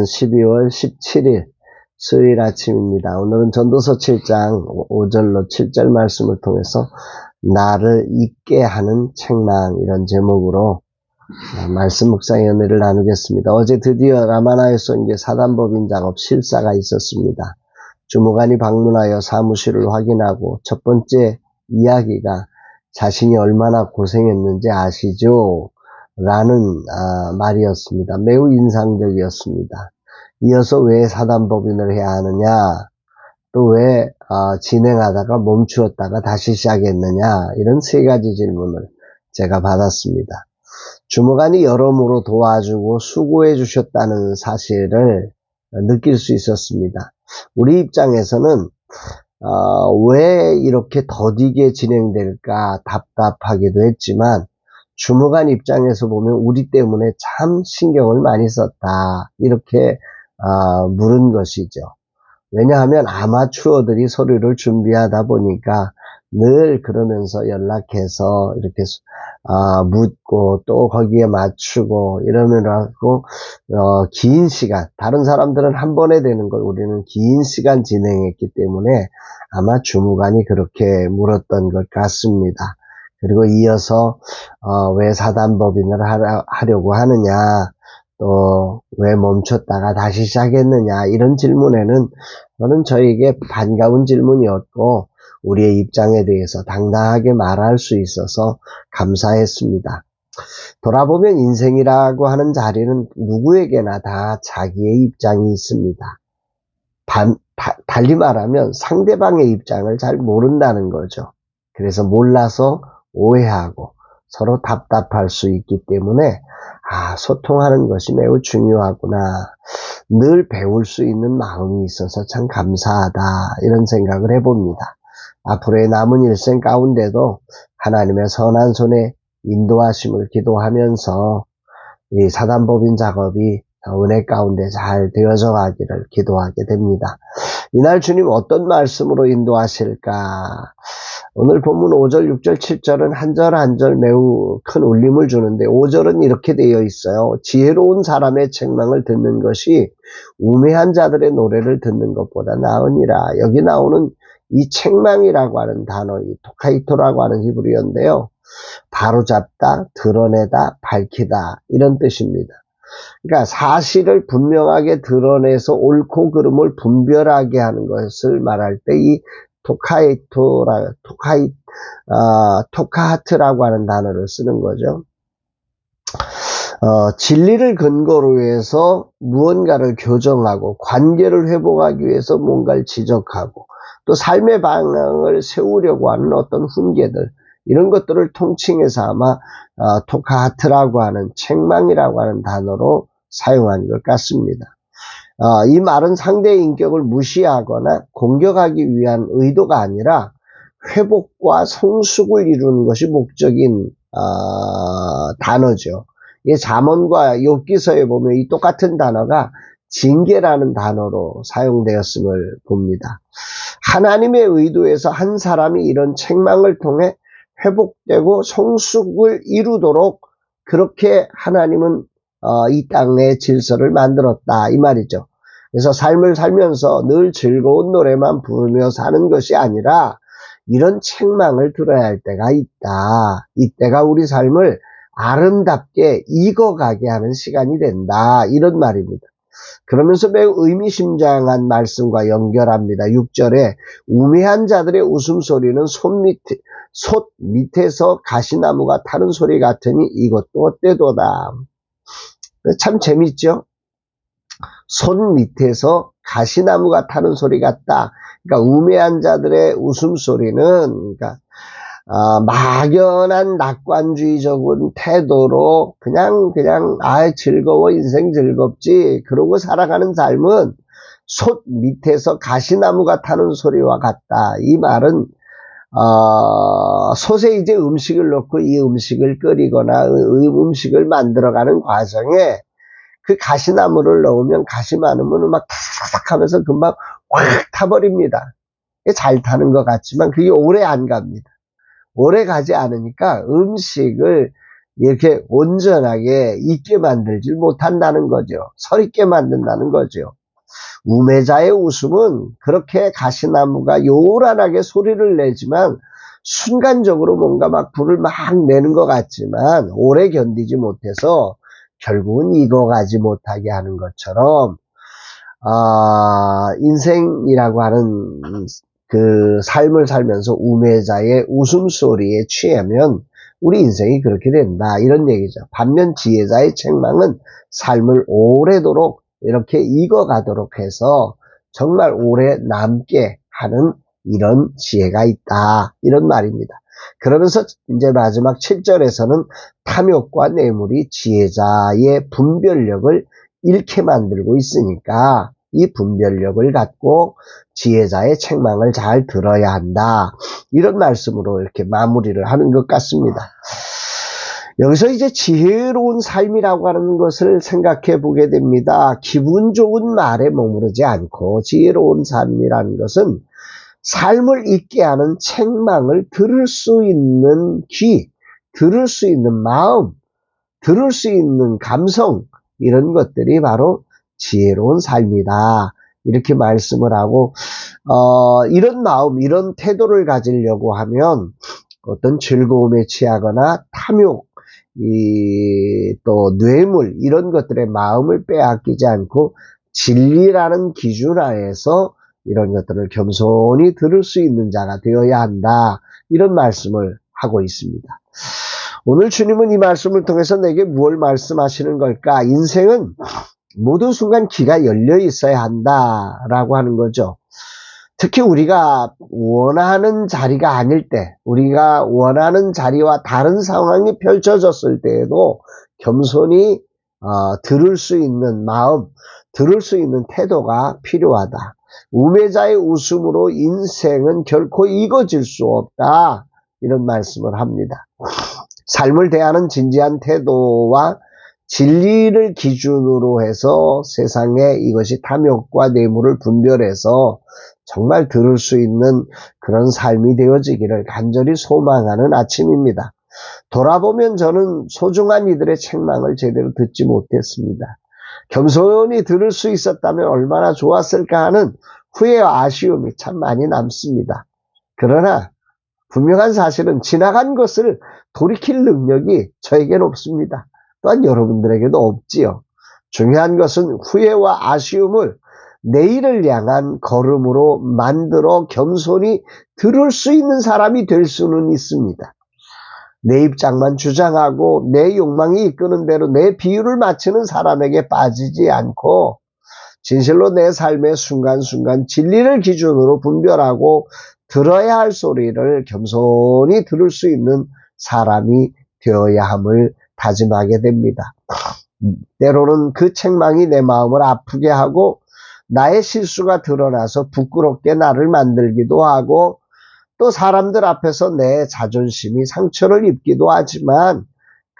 12월 17일 수요일 아침입니다. 오늘은 전도서 7장 5절로 7절 말씀을 통해서 나를 잊게 하는 책망, 이런 제목으로 말씀 묵상의 은혜를 나누겠습니다. 어제 드디어 라마나의 선교 사단법인 작업 실사가 있었습니다. 주무관이 방문하여 사무실을 확인하고 첫 번째 이야기가 자신이 얼마나 고생했는지 아시죠? 라는 말이었습니다. 매우 인상적이었습니다. 이어서 왜 사단법인을 해야 하느냐, 또 왜 진행하다가 멈추었다가 다시 시작했느냐, 이런 세 가지 질문을 제가 받았습니다. 주무관이 여러모로 도와주고 수고해 주셨다는 사실을 느낄 수 있었습니다. 우리 입장에서는 왜 이렇게 더디게 진행될까 답답하기도 했지만, 주무관 입장에서 보면 우리 때문에 참 신경을 많이 썼다, 이렇게 물은 것이죠. 왜냐하면 아마추어들이 서류를 준비하다 보니까 늘 그러면서 연락해서 이렇게 묻고 또 거기에 맞추고 이러느라고 긴 시간, 다른 사람들은 한 번에 되는 걸 우리는 긴 시간 진행했기 때문에 아마 주무관이 그렇게 물었던 것 같습니다. 그리고 이어서 왜 사단법인을 하려고 하느냐, 또 왜 멈췄다가 다시 시작했느냐, 이런 질문에는 저는 저에게 반가운 질문이었고 우리의 입장에 대해서 당당하게 말할 수 있어서 감사했습니다. 돌아보면 인생이라고 하는 자리는 누구에게나 다 자기의 입장이 있습니다. 달리 말하면 상대방의 입장을 잘 모른다는 거죠. 그래서 몰라서 오해하고 서로 답답할 수 있기 때문에 소통하는 것이 매우 중요하구나, 늘 배울 수 있는 마음이 있어서 참 감사하다, 이런 생각을 해봅니다. 앞으로의 남은 일생 가운데도 하나님의 선한 손에 인도하심을 기도하면서 이 사단법인 작업이 은혜 가운데 잘 되어져 가기를 기도하게 됩니다. 이날 주님 어떤 말씀으로 인도하실까? 오늘 본문 5절, 6절, 7절은 한 절 한 절 매우 큰 울림을 주는데, 5절은 이렇게 되어 있어요. 지혜로운 사람의 책망을 듣는 것이 우매한 자들의 노래를 듣는 것보다 나으니라. 여기 나오는 이 책망이라고 하는 단어, 이 토카이토라고 하는 히브리어인데요, 바로잡다, 드러내다, 밝히다, 이런 뜻입니다. 그러니까 사실을 분명하게 드러내서 옳고 그름을 분별하게 하는 것을 말할 때 이 토카하트라고 하는 단어를 쓰는 거죠. 진리를 근거로 해서 무언가를 교정하고 관계를 회복하기 위해서 뭔가를 지적하고 또 삶의 방향을 세우려고 하는 어떤 훈계들, 이런 것들을 통칭해서 아마 토카하트라고 하는 책망이라고 하는 단어로 사용한 것 같습니다. 이 말은 상대의 인격을 무시하거나 공격하기 위한 의도가 아니라 회복과 성숙을 이루는 것이 목적인 단어죠. 이 잠언과 욥기서에 보면 이 똑같은 단어가 징계라는 단어로 사용되었음을 봅니다. 하나님의 의도에서 한 사람이 이런 책망을 통해 회복되고 성숙을 이루도록 그렇게 하나님은 이 땅의 질서를 만들었다, 이 말이죠. 그래서 삶을 살면서 늘 즐거운 노래만 부르며 사는 것이 아니라 이런 책망을 들어야 할 때가 있다. 이때가 우리 삶을 아름답게 익어가게 하는 시간이 된다, 이런 말입니다. 그러면서 매우 의미심장한 말씀과 연결합니다. 6절에 우매한 자들의 웃음소리는 솥 밑에서 가시나무가 타는 소리 같으니 이것도 어때도다. 참 재밌죠? 손 밑에서 가시나무가 타는 소리 같다. 그러니까 우매한 자들의 웃음소리는, 그러니까 막연한 낙관주의적인 태도로 그냥 즐거워, 인생 즐겁지, 그러고 살아가는 삶은 솥 밑에서 가시나무가 타는 소리와 같다. 이 말은 솥에 이제 음식을 넣고 이 음식을 끓이거나 음식을 만들어가는 과정에 그 가시나무를 넣으면 가시 많으면 막 탁탁 하면서 금방 확 타버립니다. 잘 타는 것 같지만 그게 오래 안 갑니다. 오래 가지 않으니까 음식을 이렇게 온전하게 있게 만들질 못한다는 거죠. 서있게 만든다는 거죠. 우매자의 웃음은 그렇게 가시나무가 요란하게 소리를 내지만 순간적으로 뭔가 막 불을 막 내는 것 같지만 오래 견디지 못해서 결국은 익어가지 못하게 하는 것처럼 인생이라고 하는 그 삶을 살면서 우매자의 웃음소리에 취하면 우리 인생이 그렇게 된다 이런 얘기죠. 반면 지혜자의 책망은 삶을 오래도록 이렇게 익어가도록 해서 정말 오래 남게 하는 이런 지혜가 있다 이런 말입니다. 그러면서 이제 마지막 7절에서는 탐욕과 뇌물이 지혜자의 분별력을 잃게 만들고 있으니까 이 분별력을 갖고 지혜자의 책망을 잘 들어야 한다. 이런 말씀으로 이렇게 마무리를 하는 것 같습니다. 여기서 이제 지혜로운 삶이라고 하는 것을 생각해 보게 됩니다. 기분 좋은 말에 머무르지 않고 지혜로운 삶이라는 것은 삶을 있게 하는 책망을 들을 수 있는 귀, 들을 수 있는 마음, 들을 수 있는 감성, 이런 것들이 바로 지혜로운 삶이다. 이렇게 말씀을 하고, 이런 마음, 이런 태도를 가지려고 하면 어떤 즐거움에 취하거나 탐욕, 또 뇌물, 이런 것들의 마음을 빼앗기지 않고 진리라는 기준 하에서 이런 것들을 겸손히 들을 수 있는 자가 되어야 한다. 이런 말씀을 하고 있습니다. 오늘 주님은 이 말씀을 통해서 내게 무엇을 말씀하시는 걸까? 인생은 모든 순간 귀가 열려 있어야 한다라고 하는 거죠. 특히 우리가 원하는 자리가 아닐 때, 우리가 원하는 자리와 다른 상황이 펼쳐졌을 때에도 겸손히 들을 수 있는 마음, 들을 수 있는 태도가 필요하다. 우매자의 웃음으로 인생은 결코 익어질 수 없다. 이런 말씀을 합니다. 삶을 대하는 진지한 태도와 진리를 기준으로 해서 세상에 이것이 탐욕과 뇌물을 분별해서 정말 들을 수 있는 그런 삶이 되어지기를 간절히 소망하는 아침입니다. 돌아보면 저는 소중한 이들의 책망을 제대로 듣지 못했습니다. 겸손히 들을 수 있었다면 얼마나 좋았을까 하는 후회와 아쉬움이 참 많이 남습니다. 그러나 분명한 사실은 지나간 것을 돌이킬 능력이 저에게는 없습니다. 또한 여러분들에게도 없지요. 중요한 것은 후회와 아쉬움을 내일을 향한 걸음으로 만들어 겸손히 들을 수 있는 사람이 될 수는 있습니다. 내 입장만 주장하고 내 욕망이 이끄는 대로 내 비율을 맞추는 사람에게 빠지지 않고 진실로 내 삶의 순간순간 진리를 기준으로 분별하고 들어야 할 소리를 겸손히 들을 수 있는 사람이 되어야 함을 다짐하게 됩니다. 때로는 그 책망이 내 마음을 아프게 하고 나의 실수가 드러나서 부끄럽게 나를 만들기도 하고 또 사람들 앞에서 내 자존심이 상처를 입기도 하지만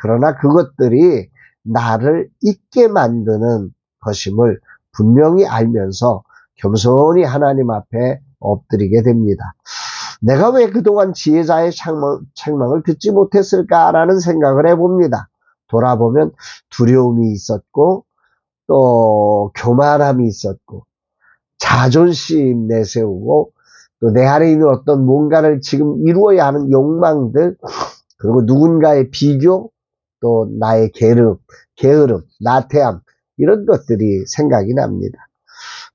그러나 그것들이 나를 잊게 만드는 것임을 분명히 알면서 겸손히 하나님 앞에 엎드리게 됩니다. 내가 왜 그동안 지혜자의 책망을 듣지 못했을까라는 생각을 해봅니다. 돌아보면 두려움이 있었고 또 교만함이 있었고 자존심 내세우고 또 내 안에 있는 어떤 뭔가를 지금 이루어야 하는 욕망들 그리고 누군가의 비교 또 나의 게으름, 나태함 이런 것들이 생각이 납니다.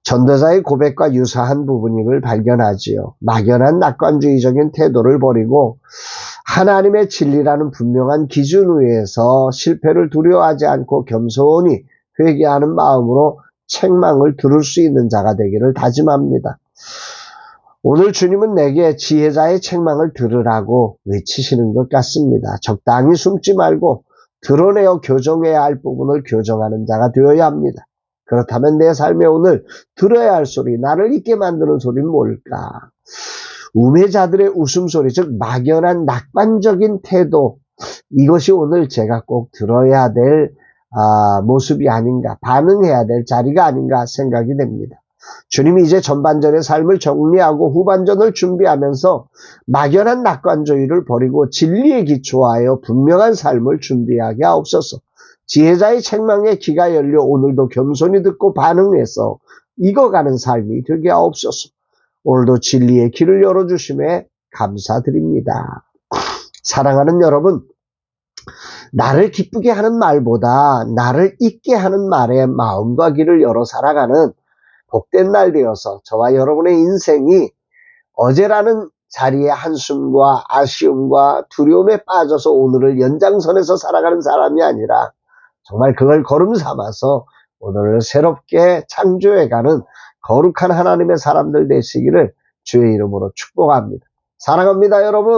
전도자의 고백과 유사한 부분임을 발견하지요. 막연한 낙관주의적인 태도를 버리고 하나님의 진리라는 분명한 기준 위에서 실패를 두려워하지 않고 겸손히 회개하는 마음으로 책망을 들을 수 있는 자가 되기를 다짐합니다. 오늘 주님은 내게 지혜자의 책망을 들으라고 외치시는 것 같습니다. 적당히 숨지 말고 드러내어 교정해야 할 부분을 교정하는 자가 되어야 합니다. 그렇다면 내 삶에 오늘 들어야 할 소리, 나를 잊게 만드는 소리는 뭘까? 우매자들의 웃음소리, 즉 막연한 낙관적인 태도, 이것이 오늘 제가 꼭 들어야 될 모습이 아닌가, 반응해야 될 자리가 아닌가 생각이 됩니다. 주님이 이제 전반전의 삶을 정리하고 후반전을 준비하면서 막연한 낙관주의를 버리고 진리에 기초하여 분명한 삶을 준비하게 하옵소서. 지혜자의 책망에 귀가 열려 오늘도 겸손히 듣고 반응해서 익어가는 삶이 되게 하옵소서. 오늘도 진리의 길을 열어주심에 감사드립니다. 사랑하는 여러분, 나를 기쁘게 하는 말보다 나를 잊게 하는 말에 마음과 귀를 열어 살아가는 복된 날 되어서 저와 여러분의 인생이 어제라는 자리의 한숨과 아쉬움과 두려움에 빠져서 오늘을 연장선에서 살아가는 사람이 아니라 정말 그걸 걸음 삼아서 오늘을 새롭게 창조해가는 거룩한 하나님의 사람들 되시기를 주의 이름으로 축복합니다. 사랑합니다, 여러분.